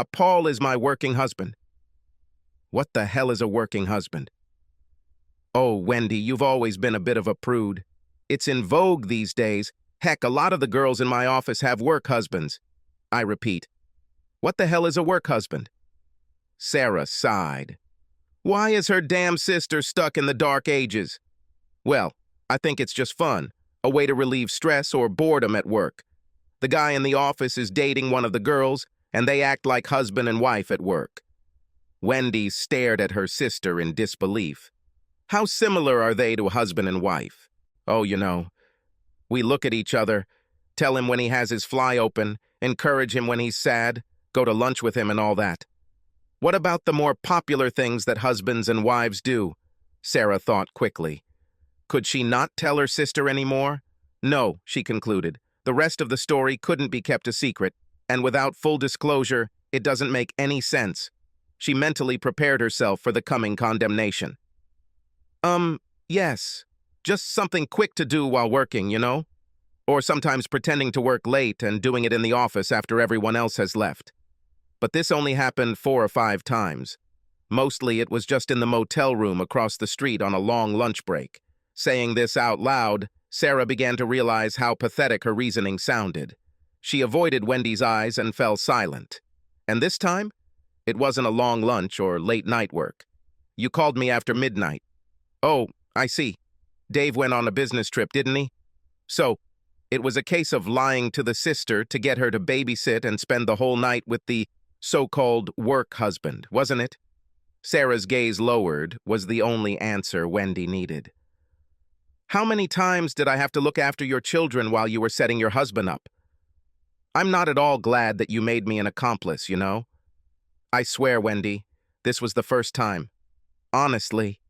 Paul is my working husband. What the hell is a working husband? Oh, Wendy, you've always been a bit of a prude. It's in vogue these days. Heck, a lot of the girls in my office have work husbands. I repeat, what the hell is a work husband? Sarah sighed. Why is her damn sister stuck in the dark ages? Well, I think it's just fun, a way to relieve stress or boredom at work. The guy in the office is dating one of the girls, and they act like husband and wife at work. Wendy stared at her sister in disbelief. How similar are they to husband and wife? Oh, we look at each other, tell him when he has his fly open, encourage him when he's sad, go to lunch with him and all that. What about the more popular things that husbands and wives do? Sarah thought quickly. Could she not tell her sister anymore? No, she concluded. The rest of the story couldn't be kept a secret, and without full disclosure, it doesn't make any sense. She mentally prepared herself for the coming condemnation. Yes. Just something quick to do while working, Or sometimes pretending to work late and doing it in the office after everyone else has left. But this only happened 4 or 5 times. Mostly it was just in the motel room across the street on a long lunch break. Saying this out loud, Sarah began to realize how pathetic her reasoning sounded. She avoided Wendy's eyes and fell silent. And this time, it wasn't a long lunch or late night work. You called me after midnight. Oh, I see. Dave went on a business trip, didn't he? So, it was a case of lying to the sister to get her to babysit and spend the whole night with the so-called work husband, wasn't it? Sarah's gaze lowered was the only answer Wendy needed. How many times did I have to look after your children while you were setting your husband up? I'm not at all glad that you made me an accomplice, I swear, Wendy, this was the first time. Honestly,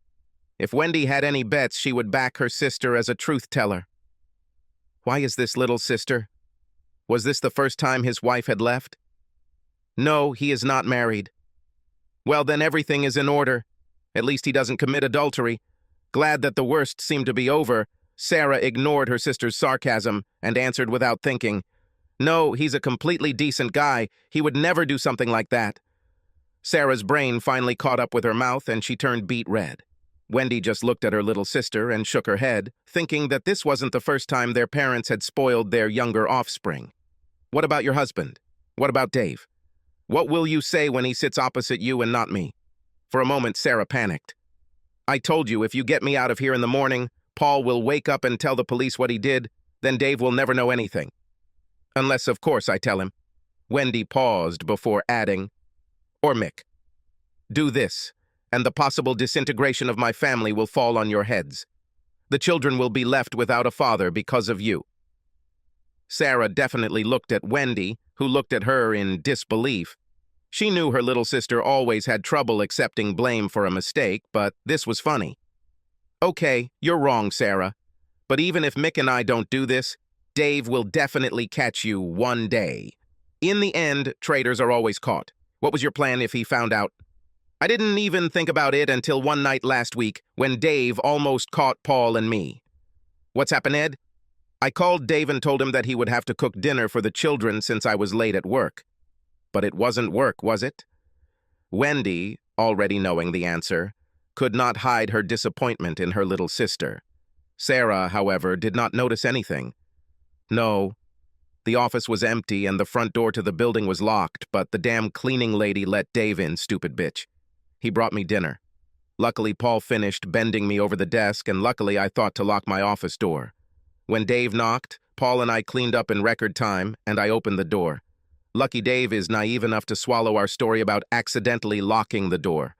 if Wendy had any bets, she would back her sister as a truth-teller. Why is this little sister? Was this the first time his wife had left? No, he is not married. Well, then everything is in order. At least he doesn't commit adultery. Glad that the worst seemed to be over, Sarah ignored her sister's sarcasm and answered without thinking. No, he's a completely decent guy. He would never do something like that. Sarah's brain finally caught up with her mouth and she turned beet red. Wendy just looked at her little sister and shook her head, thinking that this wasn't the first time their parents had spoiled their younger offspring. What about your husband? What about Dave? What will you say when he sits opposite you and not me? For a moment, Sarah panicked. I told you, if you get me out of here in the morning, Paul will wake up and tell the police what he did, then Dave will never know anything. Unless, of course, I tell him. Wendy paused before adding, or Mick. Do this, and the possible disintegration of my family will fall on your heads. The children will be left without a father because of you. Sarah definitely looked at Wendy, who looked at her in disbelief. She knew her little sister always had trouble accepting blame for a mistake, but this was funny. Okay, you're wrong, Sarah. But even if Mick and I don't do this, Dave will definitely catch you one day. In the end, traitors are always caught. What was your plan if he found out? I didn't even think about it until one night last week when Dave almost caught Paul and me. What's happened, Ed? I called Dave and told him that he would have to cook dinner for the children since I was late at work. But it wasn't work, was it? Wendy, already knowing the answer, could not hide her disappointment in her little sister. Sarah, however, did not notice anything. No, the office was empty and the front door to the building was locked, but the damn cleaning lady let Dave in, stupid bitch. He brought me dinner. Luckily, Paul finished bending me over the desk, and luckily I thought to lock my office door. When Dave knocked, Paul and I cleaned up in record time, and I opened the door. Lucky Dave is naive enough to swallow our story about accidentally locking the door.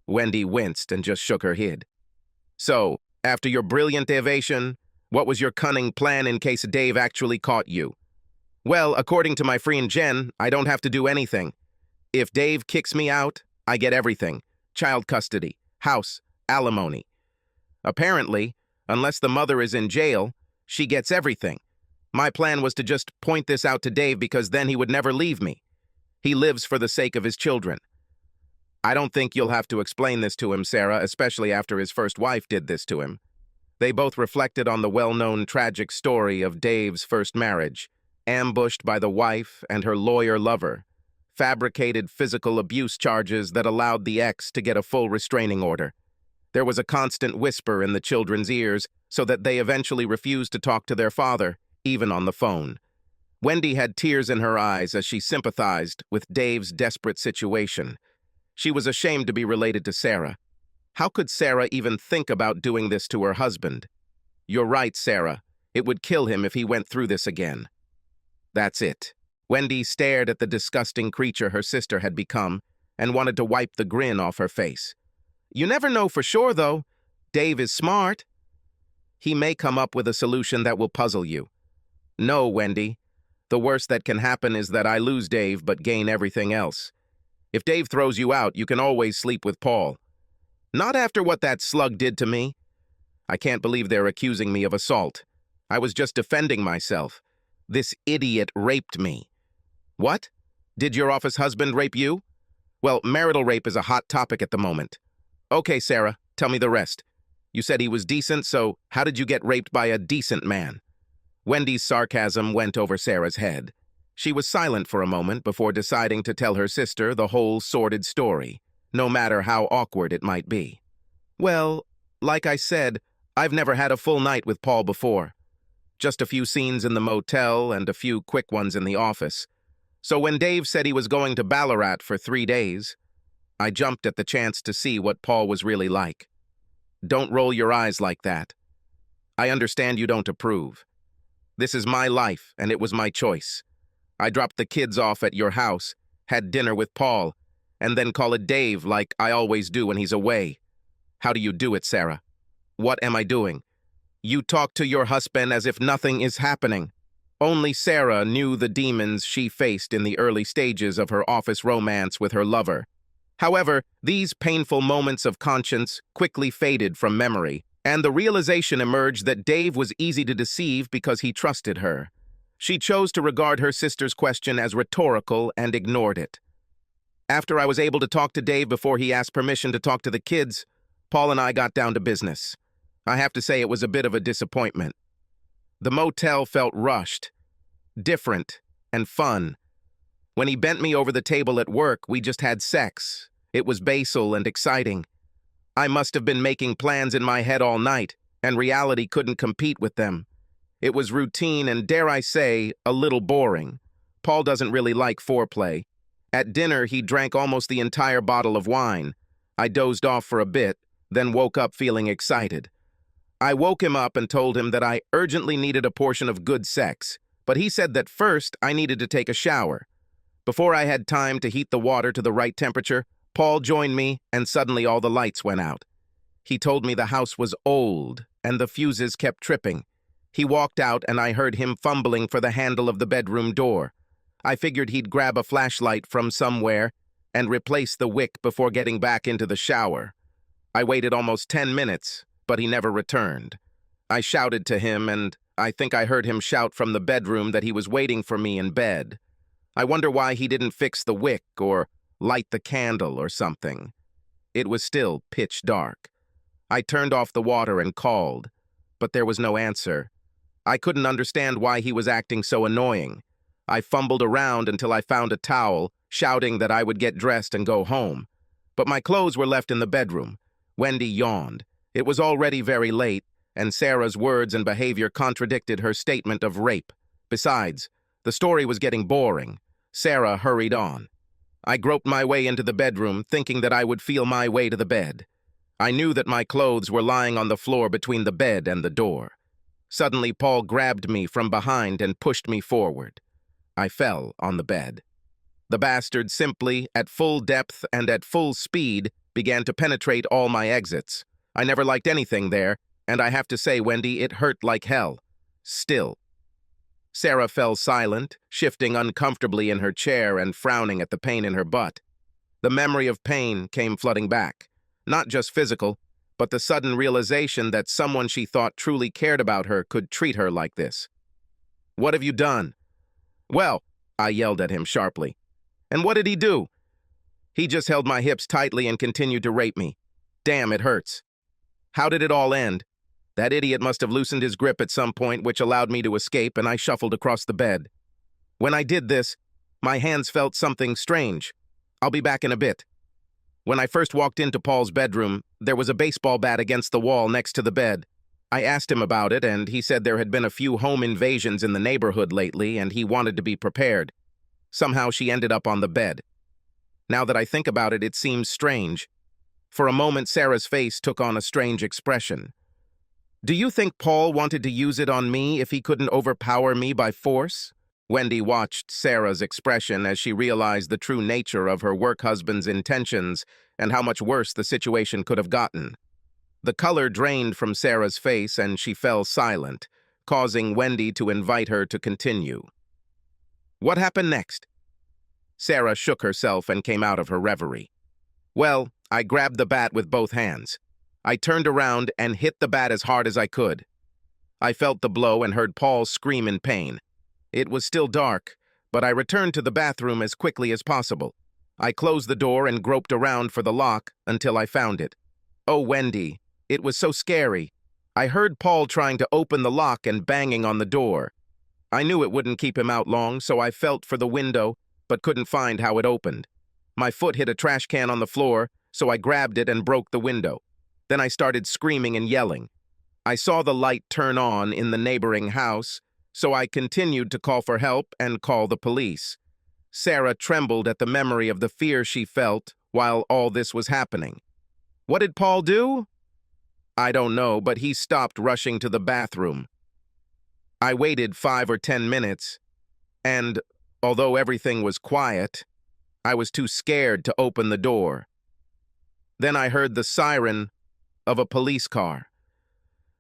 Wendy winced and just shook her head. So, after your brilliant evasion, what was your cunning plan in case Dave actually caught you? Well, according to my friend Jen, I don't have to do anything. If Dave kicks me out, I get everything. Child custody, house, alimony. Apparently, unless the mother is in jail, she gets everything. My plan was to just point this out to Dave because then he would never leave me. He lives for the sake of his children. I don't think you'll have to explain this to him, Sarah, especially after his first wife did this to him. They both reflected on the well-known tragic story of Dave's first marriage, ambushed by the wife and her lawyer lover, fabricated physical abuse charges that allowed the ex to get a full restraining order. There was a constant whisper in the children's ears so that they eventually refused to talk to their father, even on the phone. Wendy had tears in her eyes as she sympathized with Dave's desperate situation. She was ashamed to be related to Sarah. How could Sarah even think about doing this to her husband? "You're right, Sarah. It would kill him if he went through this again." That's it. Wendy stared at the disgusting creature her sister had become and wanted to wipe the grin off her face. "You never know for sure, though. Dave is smart. He may come up with a solution that will puzzle you." "No, Wendy. The worst that can happen is that I lose Dave but gain everything else. If Dave throws you out, you can always sleep with Paul." "Not after what that slug did to me. I can't believe they're accusing me of assault. I was just defending myself. This idiot raped me." "What? Did your office husband rape you?" "Well, marital rape is a hot topic at the moment." "Okay, Sarah, tell me the rest. You said he was decent, so how did you get raped by a decent man?" Wendy's sarcasm went over Sarah's head. She was silent for a moment before deciding to tell her sister the whole sordid story, no matter how awkward it might be. "Well, like I said, I've never had a full night with Paul before. Just a few scenes in the motel and a few quick ones in the office. So when Dave said he was going to Ballarat for 3 days, I jumped at the chance to see what Paul was really like." "Don't roll your eyes like that. I understand you don't approve. This is my life, and it was my choice. I dropped the kids off at your house, had dinner with Paul, and then call it Dave like I always do when he's away. How do you do it, Sarah?" "What am I doing?" "You talk to your husband as if nothing is happening." Only Sarah knew the demons she faced in the early stages of her office romance with her lover. However, these painful moments of conscience quickly faded from memory, and the realization emerged that Dave was easy to deceive because he trusted her. She chose to regard her sister's question as rhetorical and ignored it. "After I was able to talk to Dave before he asked permission to talk to the kids, Paul and I got down to business. I have to say it was a bit of a disappointment. The motel felt rushed, different, and fun. When he bent me over the table at work, we just had sex. It was basal and exciting. I must have been making plans in my head all night, and reality couldn't compete with them. It was routine and, dare I say, a little boring. Paul doesn't really like foreplay. At dinner, he drank almost the entire bottle of wine. I dozed off for a bit, then woke up feeling excited. I woke him up and told him that I urgently needed a portion of good sex, but he said that first I needed to take a shower. Before I had time to heat the water to the right temperature, Paul joined me, and suddenly all the lights went out. He told me the house was old, and the fuses kept tripping. He walked out, and I heard him fumbling for the handle of the bedroom door. I figured he'd grab a flashlight from somewhere and replace the wick before getting back into the shower. I waited almost 10 minutes, but he never returned. I shouted to him, and I think I heard him shout from the bedroom that he was waiting for me in bed. I wonder why he didn't fix the wick or light the candle or something. It was still pitch dark. I turned off the water and called, but there was no answer. I couldn't understand why he was acting so annoying. I fumbled around until I found a towel, shouting that I would get dressed and go home. But my clothes were left in the bedroom. Wendy yawned. It was already very late, and Sarah's words and behavior contradicted her statement of rape. Besides, the story was getting boring. Sarah hurried on. I groped my way into the bedroom, thinking that I would feel my way to the bed. I knew that my clothes were lying on the floor between the bed and the door. Suddenly, Paul grabbed me from behind and pushed me forward. I fell on the bed. The bastard simply, at full depth and at full speed, began to penetrate all my exits. I never liked anything there, and I have to say, Wendy, it hurt like hell. Still. Sarah fell silent, shifting uncomfortably in her chair and frowning at the pain in her butt. The memory of pain came flooding back. Not just physical, but the sudden realization that someone she thought truly cared about her could treat her like this. "What have you done?" "Well," I yelled at him sharply. "And what did he do?" "He just held my hips tightly and continued to rape me. Damn, it hurts." "How did it all end?" "That idiot must have loosened his grip at some point, which allowed me to escape, and I shuffled across the bed. When I did this, My hands felt something strange. I'll be back in a bit. When I first walked into Paul's bedroom, there was a baseball bat against the wall next to the bed. I asked him about it, and he said there had been a few home invasions in the neighborhood lately, and he wanted to be prepared. Somehow she ended up on the bed. Now that I think about it, it seems strange. For a moment, Sarah's face took on a strange expression. Do you think Paul wanted to use it on me if he couldn't overpower me by force? Wendy watched Sarah's expression as she realized the true nature of her work husband's intentions and how much worse the situation could have gotten. The color drained from Sarah's face and she fell silent, causing Wendy to invite her to continue. What happened next? Sarah shook herself and came out of her reverie. Well, I grabbed the bat with both hands. I turned around and hit the bat as hard as I could. I felt the blow and heard Paul scream in pain. It was still dark, but I returned to the bathroom as quickly as possible. I closed the door and groped around for the lock until I found it. Oh, Wendy, it was so scary. I heard Paul trying to open the lock and banging on the door. I knew it wouldn't keep him out long, so I felt for the window, but couldn't find how it opened. My foot hit a trash can on the floor, so I grabbed it and broke the window. Then I started screaming and yelling. I saw the light turn on in the neighboring house, so I continued to call for help and call the police. Sarah trembled at the memory of the fear she felt while all this was happening. What did Paul do? I don't know, but he stopped rushing to the bathroom. I waited 5 or 10 minutes, and although everything was quiet, I was too scared to open the door. Then I heard the siren of a police car.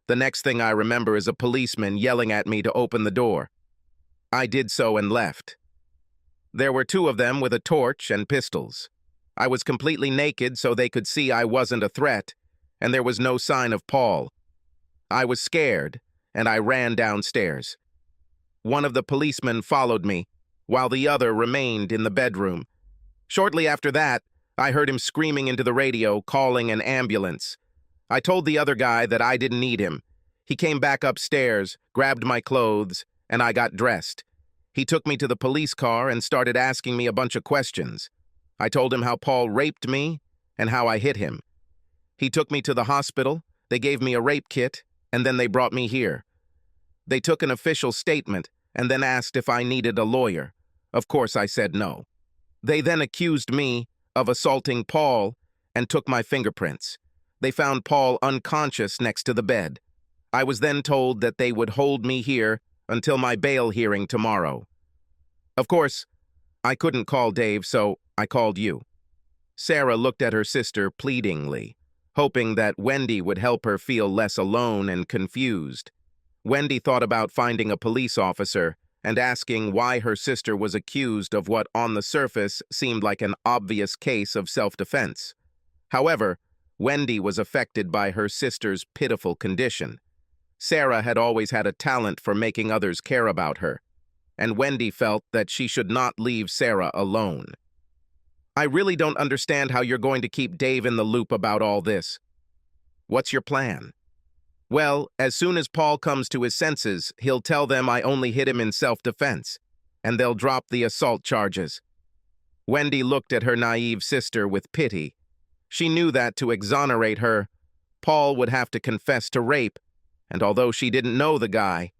The next thing I remember is a policeman yelling at me to open the door. I did so and left. There were 2 of them with a torch and pistols. I was completely naked so they could see I wasn't a threat, and there was no sign of Paul. I was scared, and I ran downstairs. One of the policemen followed me, while the other remained in the bedroom. Shortly after that, I heard him screaming into the radio, calling an ambulance. I told the other guy that I didn't need him. He came back upstairs, grabbed my clothes, and I got dressed. He took me to the police car and started asking me a bunch of questions. I told him how Paul raped me and how I hit him. He took me to the hospital, they gave me a rape kit, and then they brought me here. They took an official statement and then asked if I needed a lawyer. Of course, I said no. They then accused me of assaulting Paul and took my fingerprints. They found Paul unconscious next to the bed. I was then told that they would hold me here until my bail hearing tomorrow. Of course, I couldn't call Dave, so I called you. Sarah looked at her sister pleadingly, hoping that Wendy would help her feel less alone and confused. Wendy thought about finding a police officer and asking why her sister was accused of what on the surface seemed like an obvious case of self-defense. However, Wendy was affected by her sister's pitiful condition. Sarah had always had a talent for making others care about her, and Wendy felt that she should not leave Sarah alone. I really don't understand how you're going to keep Dave in the loop about all this. What's your plan? Well, as soon as Paul comes to his senses, he'll tell them I only hit him in self-defense, and they'll drop the assault charges. Wendy looked at her naive sister with pity. She knew that to exonerate her, Paul would have to confess to rape, and although she didn't know the guy,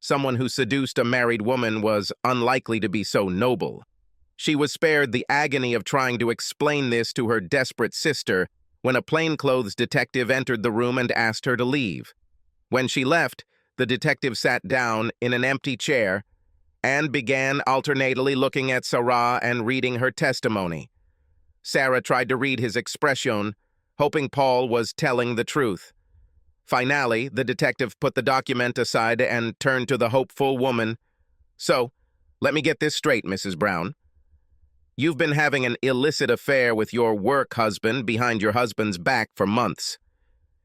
someone who seduced a married woman was unlikely to be so noble. She was spared the agony of trying to explain this to her desperate sister when a plainclothes detective entered the room and asked her to leave. When she left, the detective sat down in an empty chair and began alternately looking at Sarah and reading her testimony. Sarah tried to read his expression, hoping Paul was telling the truth. Finally, the detective put the document aside and turned to the hopeful woman. So, let me get this straight, Mrs. Brown. You've been having an illicit affair with your work husband behind your husband's back for months.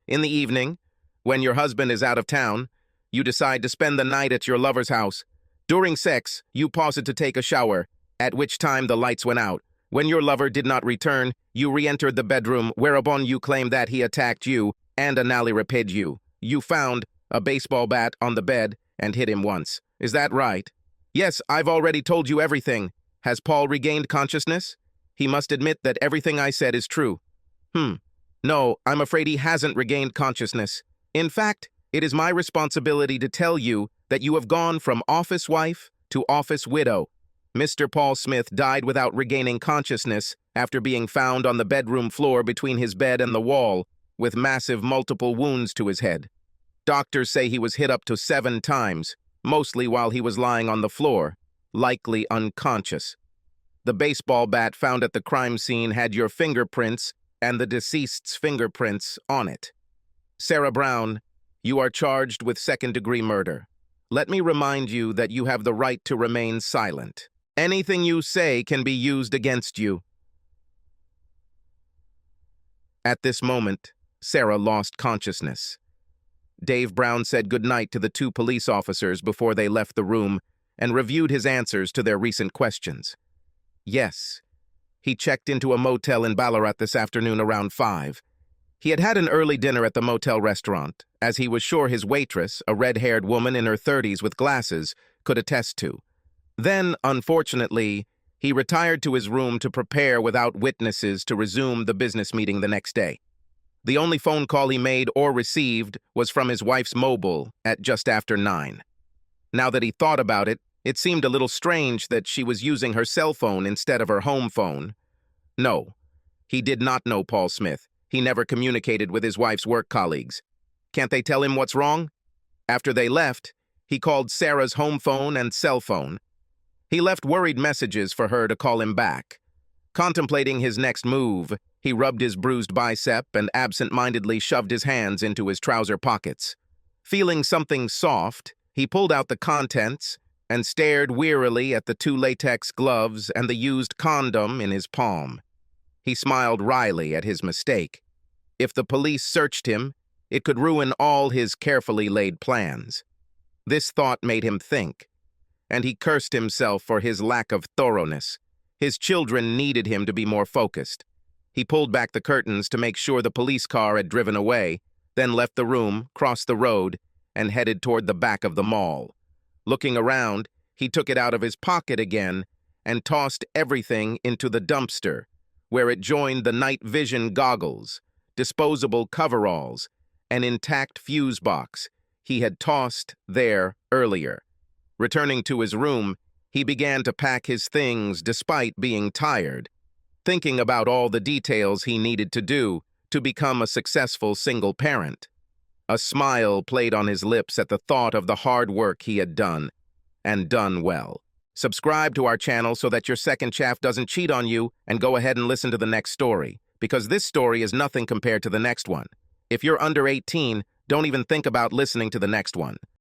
In the evening, when your husband is out of town, you decide to spend the night at your lover's house. During sex, you paused to take a shower, at which time the lights went out. When your lover did not return, you re-entered the bedroom, whereupon you claimed that he attacked you and anally raped you. You found a baseball bat on the bed and hit him once. Is that right? Yes, I've already told you everything. Has Paul regained consciousness? He must admit that everything I said is true. No, I'm afraid he hasn't regained consciousness. In fact, it is my responsibility to tell you that you have gone from office wife to office widow. Mr. Paul Smith died without regaining consciousness after being found on the bedroom floor between his bed and the wall, with massive multiple wounds to his head. Doctors say he was hit up to 7 times, mostly while he was lying on the floor, likely unconscious. The baseball bat found at the crime scene had your fingerprints and the deceased's fingerprints on it. Sarah Brown, you are charged with second-degree murder. Let me remind you that you have the right to remain silent. Anything you say can be used against you. At this moment, Sarah lost consciousness. Dave Brown said goodnight to the 2 police officers before they left the room and reviewed his answers to their recent questions. Yes, he checked into a motel in Ballarat this afternoon around 5. He had had an early dinner at the motel restaurant, as he was sure his waitress, a red-haired woman in her 30s with glasses, could attest to. Then, unfortunately, he retired to his room to prepare without witnesses to resume the business meeting the next day. The only phone call he made or received was from his wife's mobile at just after 9. Now that he thought about it, it seemed a little strange that she was using her cell phone instead of her home phone. No, he did not know Paul Smith. He never communicated with his wife's work colleagues. Can't they tell him what's wrong? After they left, he called Sarah's home phone and cell phone. He left worried messages for her to call him back. Contemplating his next move, he rubbed his bruised bicep and absent-mindedly shoved his hands into his trouser pockets. Feeling something soft, he pulled out the contents and stared wearily at the 2 latex gloves and the used condom in his palm. He smiled wryly at his mistake. If the police searched him, it could ruin all his carefully laid plans. This thought made him think, and he cursed himself for his lack of thoroughness. His children needed him to be more focused. He pulled back the curtains to make sure the police car had driven away, then left the room, crossed the road, and headed toward the back of the mall. Looking around, he took it out of his pocket again and tossed everything into the dumpster, where it joined the night vision goggles, disposable coveralls, an intact fuse box he had tossed there earlier. Returning to his room, he began to pack his things despite being tired, thinking about all the details he needed to do to become a successful single parent. A smile played on his lips at the thought of the hard work he had done, and done well. Subscribe to our channel so that your second shaft doesn't cheat on you, and go ahead and listen to the next story, because this story is nothing compared to the next one. If you're under 18, don't even think about listening to the next one.